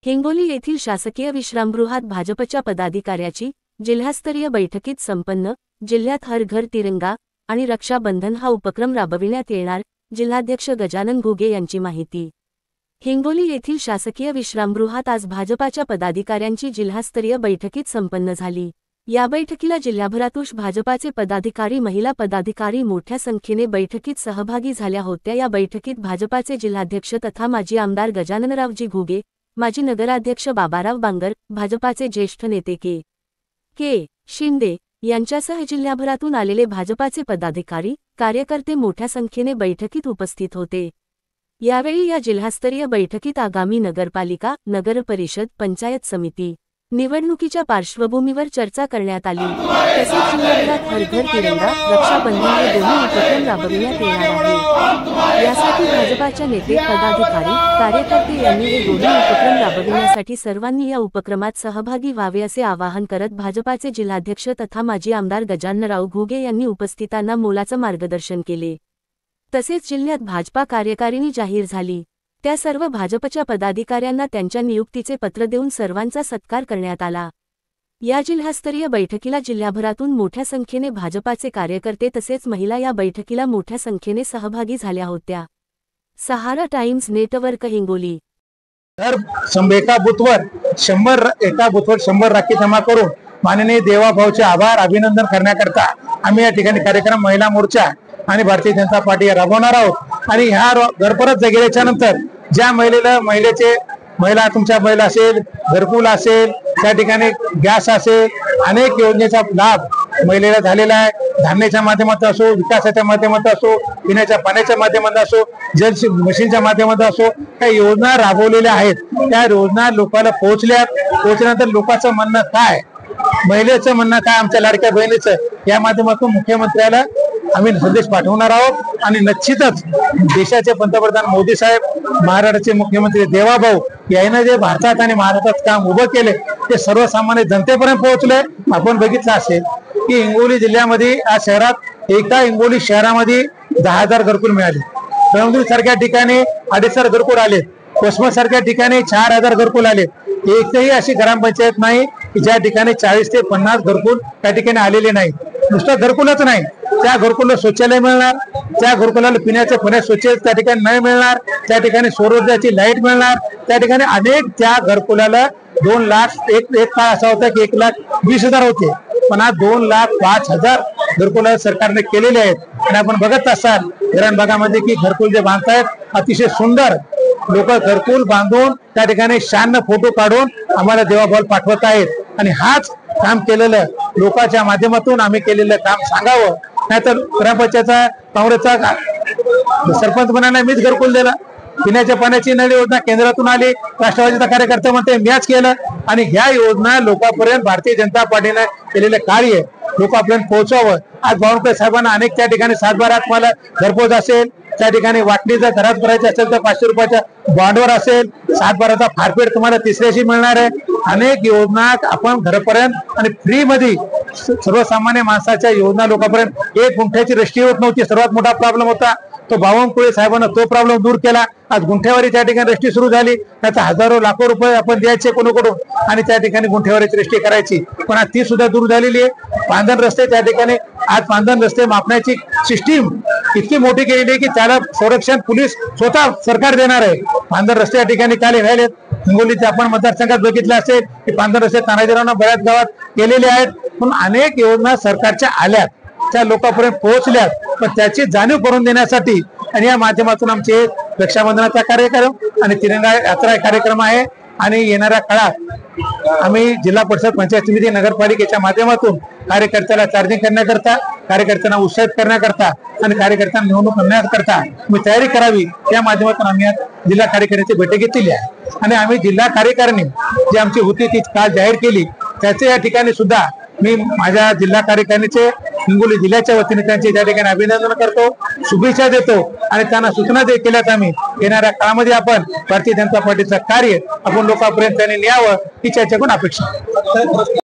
हिंगोली येथील शासकीय विश्रामगृहात भाजपच्या पदाधिकाऱ्याची जिल्हास्तरीय बैठकीत संपन्न। जिल्ह्यात हर घर तिरंगा आणि रक्षाबंधन हा उपक्रम राबविण्यात येणार, जिल्हाध्यक्ष गजानन घुगे यांची माहिती। हिंगोली येथील शासकीय विश्रामगृहात आज भाजपाच्या पदाधिकाऱ्यांची जिल्हास्तरीय बैठकीत संपन्न झाली। या बैठकीला जिल्हाभरातून भाजपाचे पदाधिकारी, महिला पदाधिकारी मोठ्या संख्येने बैठकीत सहभागी झाल्या होत्या। या बैठकीत भाजपाचे जिल्हाध्यक्ष तथा माजी आमदार गजाननरावजी घुगे, माजी नगराध्यक्ष बाबाराव बांगर, भाजपाचे ज्येष्ठ नेते के शिंदे यांच्यासह जिल्ह्याभरातून आलेले भाजपाचे पदाधिकारी, कार्यकर्ते मोठ्या संख्येने बैठकीत उपस्थित होते। यावेळी या जिल्हास्तरीय बैठकीत आगामी नगरपालिका, नगरपरिषद, पंचायत समिती निवडणुकीच्या पार्श्वभूमीवर चर्चा करण्यात आली। तसेच जिल्ह्याभरात हर घर तिरंगा, रक्षाबंधन हे दोन्ही उपक्रम राबविण्यात येणार आहे। यासाठी भाजपाच्या नेते, पदाधिकारी, कार्यकर्ते यांनी हे दोन्ही उपक्रम राबविण्यासाठी सर्वांनी या उपक्रमात सहभागी व्हावे असे आवाहन करत भाजपाचे जिल्हाध्यक्ष तथा माजी आमदार गजाननराव घुगे यांनी उपस्थितांना मोलाचं मार्गदर्शन केले। तसेच जिल्ह्यात भाजपा कार्यकारिणी जाहीर झाली, त्या सर्व भाजपच्या पदाधिकाऱ्यांना त्यांच्या नियुक्तीचे पत्र देऊन सर्वांचा सत्कार करण्यात आला। या जिल्हास्तरीय बैठकीला जिल्ह्याभरातून मोठ्या संख्येने भाजपाचे कार्यकर्ते तसेच महिला या बैठकीला मोठ्या संख्येने सहभागी झाल्या होत्या। सहारा टाइम्स नेटवर्क हिंगोली। एका बुथवर 100 राखी जमा करून माननीय देवाभाऊचे आभार अभिनंदन करण्याकरता आम्ही या ठिकाणी कार्यक्रम महिला मोर्चा आणि भारतीय जनता पार्टी राबवणार आहोत। आणि ह्या घरपरत गेल्याच्या नंतर ज्या महिला तुमच्या महिला असेल, घरकुल असेल, त्या ठिकाणी गॅस असेल, अनेक योजनेचा लाभ महिलेला झालेला आहे। धान्याच्या माध्यमातून असो, विकासाच्या माध्यमातून असो, पिण्याच्या पाण्याच्या माध्यमातून असो, जल मशीनच्या माध्यमातून असो, त्या योजना राबवलेल्या आहेत। त्या योजना लोकांना पोहोचल्यानंतर लोकांचं म्हणणं काय, महिलेचं म्हणणं काय, आमच्या लाडक्या बहिणीचं, या माध्यमातून मुख्यमंत्र्याला आम्ही संदेश पाठवणार आहोत। आणि निश्चितच देशाचे पंतप्रधान मोदी साहेब, महाराष्ट्राचे मुख्यमंत्री देवाभाऊ यांनी जे भारतात आणि महाराष्ट्रात काम उभं केले ते सर्वसामान्य जनतेपर्यंत पोहोचले। आपण बघितलं असेल की हिंगोली जिल्ह्यामध्ये आज शहरात हिंगोली शहरामध्ये 10,000 घरकुल मिळाले, कळमनुरी सारख्या ठिकाणी 2,500 घरकुल आले, कोसमत सारख्या ठिकाणी 4,000 घरकुल आले। एकही अशी ग्रामपंचायत नाही की ज्या ठिकाणी 40 ते 50 घरकुल त्या ठिकाणी आलेले नाही। नुसतं घरकुलच नाही, त्या घरकुला शौचालय मिळणार, त्या घरकुलाला पिण्याचे पाणी स्वच्छ त्या ठिकाणी नाही मिळणार, त्या ठिकाणी सौर ऊर्जाची लाईट मिळणार, त्या ठिकाणी अनेक त्या घरकुलाला 2 लाख एक काळ असा होता की 1,20,000 होते, पण आज 2,05,000 घरकुल सरकारने केलेले आहेत। आणि आपण बघत असाल ग्रामीण भागामध्ये की घरकुल जे बांधतायत अतिशय सुंदर, लोक घरकुल बांधून त्या ठिकाणी शान फोटो काढून आम्हाला देवाभाऊ पाठवत आहेत। आणि हाच काम केलेलं लोकांच्या माध्यमातून आम्ही केलेलं काम सांगावं, नाहीतर ग्रामपंचायतचा काँग्रेसचा सरपंच म्हणाला मीच घरकुल दिला, पिण्याच्या पाण्याची नळ योजना केंद्रातून आली, राष्ट्रवादीचा कार्यकर्ता म्हणते मीच केलं। आणि ह्या योजना लोकांपर्यंत भारतीय जनता पार्टीने केलेले कार्य लोकांपर्यंत पोहोचावं। आज बावनकुळे साहेबांना अनेक त्या ठिकाणी 7/12 तुम्हाला घरपोच असेल, त्या ठिकाणी वाटणी जर घरात करायची असेल तर 500 रुपयाच्या बॉन्डवर असेल, 7/12चा फारपेट तुम्हाला तिसऱ्याशी मिळणार आहे। अनेक योजना आपण घरापर्यंत आणि फ्री मध्ये सर्वसामान्य माणसाच्या योजना लोकांपर्यंत। 1 गुंठ्याची रजिस्ट्री होत नव्हती, सर्वात मोठा प्रॉब्लेम होता, तो बावनकुळे साहेबांना तो प्रॉब्लेम दूर केला। आज गुंठेवारी त्या ठिकाणी रजिस्ट्री सुरू झाली, त्याचा हजारो लाखो रुपये आपण द्यायचे कोणाकडून आणि त्या ठिकाणी गुंठेवारीची रजिस्ट्री करायची, पण आज ती सुद्धा दूर झालेली आहे। पांधन रस्ते त्या ठिकाणी आज पांधन रस्ते मापण्याची सिस्टीम इतकी मोठी केलेली आहे की त्याला संरक्षण पोलीस स्वतः सरकार देणार आहे। पांधन रस्ते या ठिकाणी काले राहिलेत, हिंगोलीच्या आपण मतदारसंघात बघितले असेल की पांधन रस्ते तानाजीरावांना बऱ्याच गावात केलेले आहेत, पण अनेक योजना सरकारच्या आल्यात, त्या लोकांपर्यंत पोहोचल्यात, पण त्याची जाणीव करून देण्यासाठी आणि या माध्यमातून आमचे रक्षाबंधनाचा कार्यक्रम आणि तिरंगा यात्रा कार्यक्रम आहे। आणि येणाऱ्या काळात आम्ही जिल्हा परिषद, पंचायत समिती, नगरपालिकेच्या माध्यमातून कार्यकर्त्याला चार्जिंग करण्याकरता, कार्यकर्त्यांना उत्साहित करण्याकरता आणि कार्यकर्त्यांना निवडणूक करण्याकरता मी तयारी करावी, या माध्यमातून आम्ही जिल्हा कार्यकारिणीची बैठक घेतलेली आहे। आणि आम्ही जिल्हा कार्यकारिणी जी आमची होती ती काल जाहीर केली, त्याचे या ठिकाणी सुद्धा मी माझ्या जिल्हा कार्यकारिणीचे हिंगोली जिल्ह्याच्या वतीने त्यांचे त्या ठिकाणी अभिनंदन करतो, शुभेच्छा देतो आणि त्यांना सूचना केल्यात आम्ही येणाऱ्या काळामध्ये आपण भारतीय जनता पार्टीचं कार्य आपण लोकांपर्यंत त्यांनी न्यावं ही त्याच्याकडून अपेक्षा।